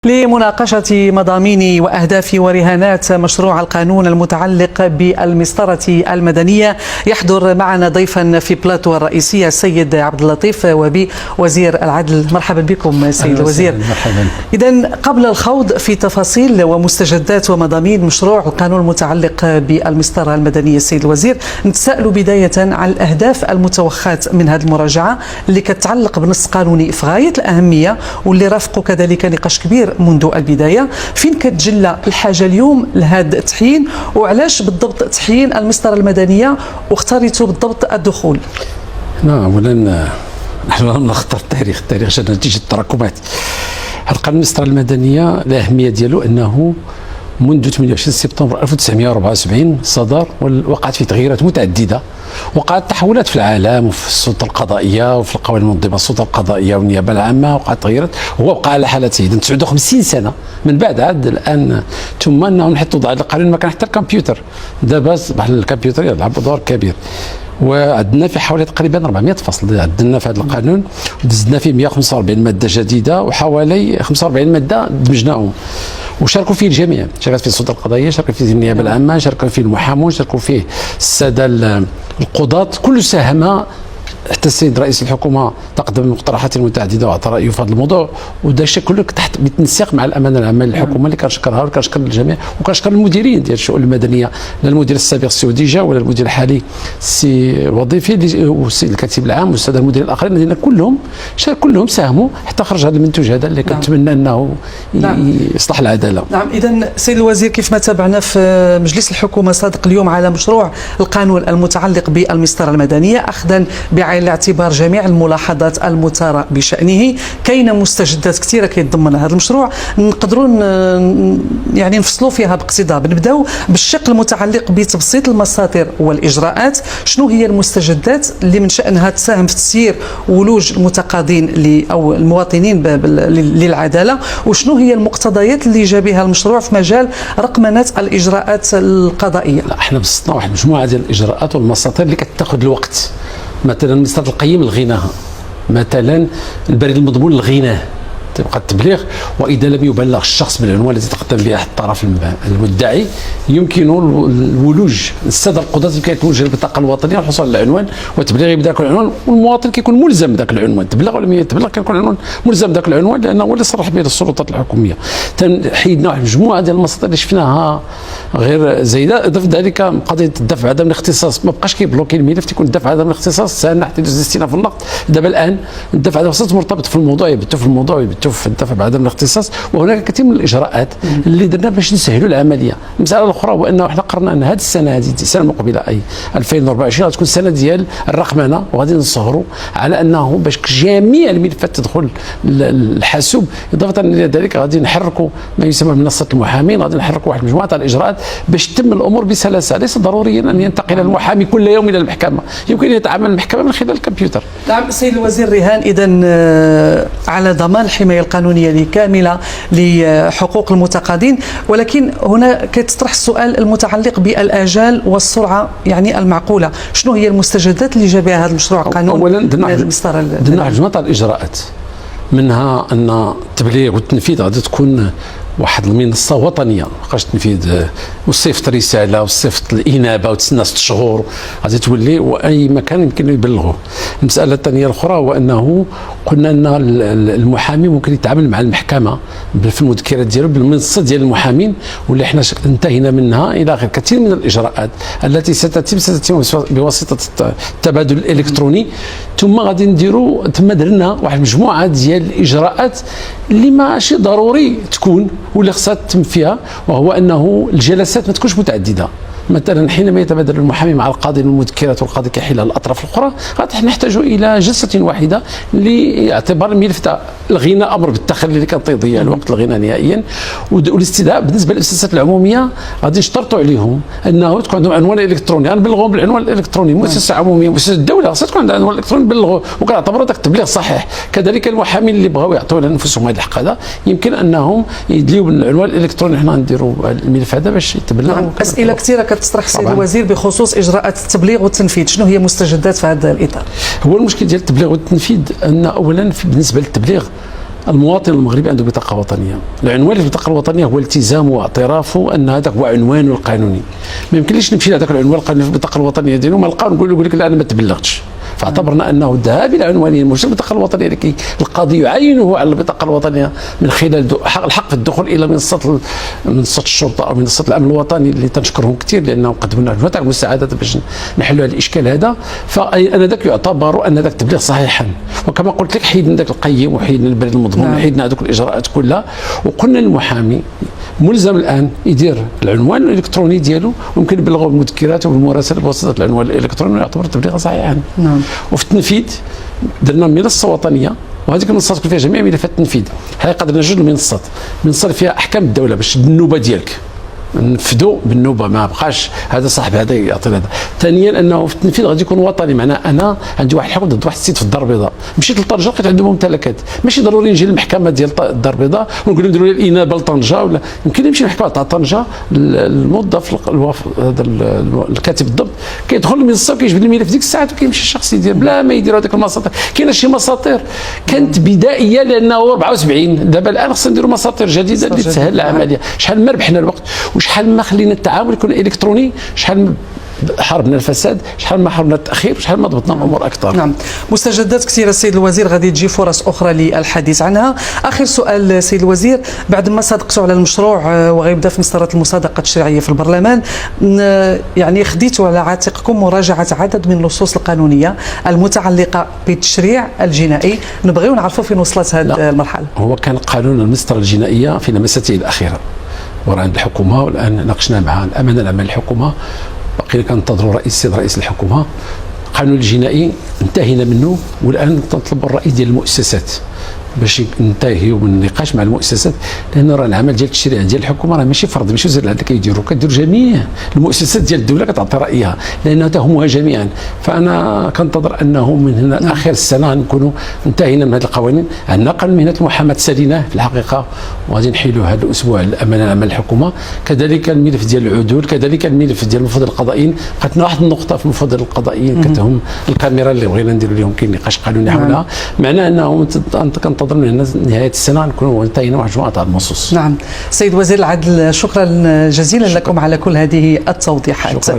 لمناقشة مضامين وأهداف ورهانات مشروع القانون المتعلق بالمسطرة المدنية يحضر معنا ضيفا في بلاتو الرئيسية السيد عبد اللطيف وبي وزير العدل. مرحبا بكم سيد الوزير. مرحبا. إذن قبل الخوض في تفاصيل ومستجدات ومضامين مشروع القانون المتعلق بالمسطرة المدنية سيد الوزير، نتساءل بداية عن الأهداف المتوخاة من هذه المراجعة اللي كتعلق بنص قانوني في غاية الأهمية واللي رافقه كذلك نقاش كبير منذ البداية. فين كتجلى الحاجة اليوم لهذا التحيين، وعلاش بالضبط تحيين المسطرة المدنية واختاريتوا بالضبط الدخول؟ اولا نحن لم نختار التاريخ عشان نتيجة التراكمات. القانون المسطرة المدنية الأهمية ديالو أنه منذ 28 سبتمبر 1974 صدر ووقعت فيه تغييرات متعددة، وقعت تحولات في العالم وفي السلطة القضائية وفي القوانين المنظمة السلطة القضائية والنيابة العامة، وقعت تغييرات. هو بقى على حالته إذا 59 سنة من بعد عاد الآن ثم أنه نحطوا ضع القانون ما كان حتى الكمبيوتر. دابا أصبح الكمبيوتر يلعب دور كبير، وعندنا في حوالي تقريبا 400 فصل عندنا في هذا القانون، ودزنا فيه 145 ماده جديده وحوالي 45 ماده دمجناهم، وشاركوا فيه الجميع. شاركت فيه السلطه القضائيه، شاركت فيه النيابه العامه، شاركوا فيه المحامون، شاركوا فيه الساده القضاة، كل ساهم. حتى السيد رئيس الحكومه تقدم مقترحات متعدده واعطى رايه في هذا الموضوع، ودا الشيء كله تحت بالتنسيق مع الامانه العامه للحكومه اللي كنشكرها وكنشكر الجميع وكنشكر المديرين ديال الشؤون المدنيه، لا المدير السابق السي وديجا ولا المدير الحالي السي وظيفي والسيد الكاتب العام والساده المديرين الاخرين الذين كلهم ساهموا حتى خرج هذا المنتوج هذا اللي كنتمنى انه يصلح العداله. نعم. اذا سيد الوزير، كيف ما تابعنا في مجلس الحكومه صادق اليوم على مشروع القانون المتعلق بالمسطره المدنيه، اخذا بعين الاعتبار جميع الملاحظات المثاره بشانه، كاينه مستجدات كثيره كيتضمن هذا المشروع، نقدروا يعني نفصلوا فيها باقتضاب. نبداو بالشق المتعلق بتبسيط المساطر والاجراءات. شنو هي المستجدات اللي من شانها تساهم في تسيير ولوج المتقاضين او المواطنين للعداله، وشنو هي المقتضيات اللي جا بها المشروع في مجال رقمنه الاجراءات القضائيه؟ لا، احنا بسطنا واحد المجموعه ديال الاجراءات والمساطر اللي كتاخذ الوقت. مثلا مسطره القيم لغيناها، مثلا البريد المضمون لغيناه، تبقى التبليغ، واذا لم يبلغ الشخص بالعنوان الذي تقدم به احد الطرف المدعي يمكن الولوج. الساده القضاة يمكن يتوجه للبطاقه الوطنيه والحصول على العنوان والتبليغ بذاك العنوان، والمواطن كيكون ملزم بذاك العنوان، تبلغ ولا ما يتبلغ كيكون العنوان ملزم بذاك العنوان لانه هو اللي صرح به السلطات الحكوميه. حيدنا واحد المجموعه ديال المساطر اللي شفناها غير زايده. اضف ذلك قضيه الدفع عدم الاختصاص، ما بقاش كيبلوكي الملف، تيكون الدفع عدم الاختصاص سهل حتى يدوز الاستئناف النقد. دابا الان الدفع عدم الاختصاص مرتبط في الموضوع، يبتو في الموضوع في الدفع بعدم الاختصاص. وهناك كثير من الاجراءات اللي درنا باش نسهلوا العمليه. المساله الاخرى هو انه احنا قررنا ان هذه السنه، هذه السنه المقبله اي 2024 غتكون سنه ديال الرقمنه، وغادي نسهروا على انه باش جميع الملفات تدخل الحاسوب. اضافه الى ذلك غادي نحركوا ما يسمى بمنصه المحامين، غادي نحركوا واحد المجموعه تاع الاجراءات باش تتم الامور بسلاسه. ليس ضروريا ان ينتقل المحامي كل يوم الى المحكمه، يمكن ان يتعامل المحكمه من خلال الكمبيوتر. نعم سيد الوزير رهان، اذا على ضمان الحمايه القانونيه كامله لحقوق المتقاضين، ولكن هنا كيتطرح السؤال المتعلق بالاجال والسرعه يعني المعقوله. شنو هي المستجدات اللي جا بها هذا المشروع القانون؟ اولا درنا مجموعه الاجراءات، منها ان التبليغ والتنفيذ غادي تكون واحد المنصه وطنيه، بقاش تنفيذ وصيفط رساله وصيفط الانابه وتسنى 6 شهور غادي تولي، واي مكان يمكن يبلغوه. المساله الثانيه الاخرى هو انه قلنا ان المحامي ممكن يتعامل مع المحكمه في المذكرات ديالو بالمنصه ديال المحامين، واللي احنا انتهينا منها الى اخره. كثير من الاجراءات التي ستتم بواسطه التبادل الالكتروني. ثم غادي نديروا درنا واحد المجموعه ديال الاجراءات اللي ماشي ضروري تكون واللي خصها تتم فيها، وهو انه الجلسات ما تكونش متعدده. مثلا حينما يتبادل المحامي مع القاضي المذكرات والقاضي كيحلها الاطراف الاخرى، غادي نحتاج الى جلسه واحده لاعتبار الملف تاع الغناء امر بالتخلي اللي كتضيع الوقت الغناء نهائيا. والاستدعاء بالنسبه للمؤسسات العموميه غادي نشترطوا عليهم انه تكون عندهم عنوان الكتروني، غنبلغوهم بالعنوان الالكتروني. مؤسسه عموميه مؤسسه الدوله خصها تكون عندها عنوان الكتروني نبلغوه وكنعتبروا ذاك التبليغ صحيح. كذلك المحامين اللي بغاو يعطوا لانفسهم هذا الحق هذا يمكن انهم يدليوا بالعنوان الالكتروني. حنا نديروا الملف هذا باش يتبلغ. نعم. اسئله كثيره كتطرح سيد الوزير بخصوص اجراءات التبليغ والتنفيذ، شنو هي مستجدات في هذا الاطار؟ هو المشكل ديال التبليغ والتنفيذ ان اولا بالنسبه للتبليغ المواطن المغربي عنده بطاقه وطنيه. العنوان البطاقه الوطنيه هو التزامه واعترافه ان هذاك هو عنوانه القانوني. ما يمكنليش نمشي لهذاك العنوان القانوني في البطاقه الوطنيه ديالو ما نلقاو نقول لك لا انا ما تبلغتش. فاعتبرنا انه الذهاب الى عنوانيه مش البطاقه الوطنيه لكي القاضي يعينه على البطاقه الوطنيه من خلال الحق في الدخول الى منصه الشرطه او منصه الامن الوطني اللي تنشكرهم كثير لانهم قدموا لنا مجموعه المساعدات باش نحلوا هذا الاشكال هذا. فانا ذاك يعتبر ان ذاك تبليغ صحيحا، وكما قلت لك حيدنا ذاك القيم وحيدنا البريد المضمون وحيدنا هذوك الاجراءات كلها، وقلنا للمحامي ملزم الان يدير العنوان الالكتروني ديالو ويمكن يبلغوا بالمذكرات وبالمراسله بواسطه العنوان الالكتروني ويعتبر تبليغا صحيحا. وفي التنفيذ درنا منصه وطنيه، وهذيك المنصه تكون فيها جميع ملفات التنفيذ. هذه قدرنا جوج المنصات، منصه فيها احكام الدوله باش النوبه ديالك نفذوا بالنوبه، ما بقاش هذا صاحب هذا يعطي هذا. ثانيا انه في التنفيذ غادي يكون وطني، معناه انا عندي واحد الحكم ضد واحد السيد في الدار البيضاء، مشيت لطنجه لقيت عندهم ممتلكات، ماشي ضروري نجي للمحكمه ديال الدار البيضاء ونقول لهم ديروا لي الانابه لطنجه، ولا يمكن نمشي للمحكمه تاع طنجه. الموظف هذا الكاتب الضبط كيدخل للمنصه وكيجبد الملف ديك الساعات وكيمشي الشخص يدير بلا ما يديروا هذيك المساطير. كاينه شي مساطير كانت بدائيه لانه 74، دابا الان خصنا نديروا مساطير جديده اللي تسهل العمليه. شحال ما ربحنا الوقت وشحال ما خلينا التعامل يكون الكتروني، شحال ما حاربنا الفساد، شحال ما حاربنا التاخير، شحال ما ضبطنا الامور اكثر. نعم، مستجدات كثيره السيد الوزير، غادي تجي فرص اخرى للحديث عنها. اخر سؤال سيد الوزير، بعد ما صادقتوا على المشروع وغيبدا في مسطره المصادقه التشريعيه في البرلمان، يعني خديتوا على عاتقكم مراجعه عدد من النصوص القانونيه المتعلقه بالتشريع الجنائي، نبغيو نعرفوا فين وصلت هذه المرحله. هو كان قانون المسطره الجنائيه في لمسته الاخيره وراه عند الحكومه، والان ناقشنا مع الامانه العامه للحكومه، بقينا كننتظروا رئيس الحكومه. القانون الجنائي انتهينا منه، والان تنطلب الراي ديال المؤسسات باش ننتهيوا من النقاش مع المؤسسات، لان راه العمل ديال التشريع ديال الحكومه راه ماشي فرض، ماشي وزير العدل كيديروا، كدير جميع المؤسسات ديال الدوله كتعطي رايها لانها تهمها جميعا. فانا كنتظر انه من هنا لاخر السنه نكونوا انتهينا من هذه القوانين. عندنا قانون مهنه المحاماه ساليناه في الحقيقه وغادي نحيلوه هذا الاسبوع الامانه العامه للحكومه، كذلك الملف ديال العدول، كذلك الملف ديال المفوضيه القضائيين. بقاتنا واحد النقطه في المفوضيه القضائيين كتهم الكاميرا اللي بغينا نديروا لهم كاين نقاش قانوني حولها، معناه انه كنتظر من نهايه السنه نكونوا انتهينا واحد مجموعه تاع النصوص. نعم، سيد وزير العدل، شكرا جزيلا لكم على كل هذه التوضيحات.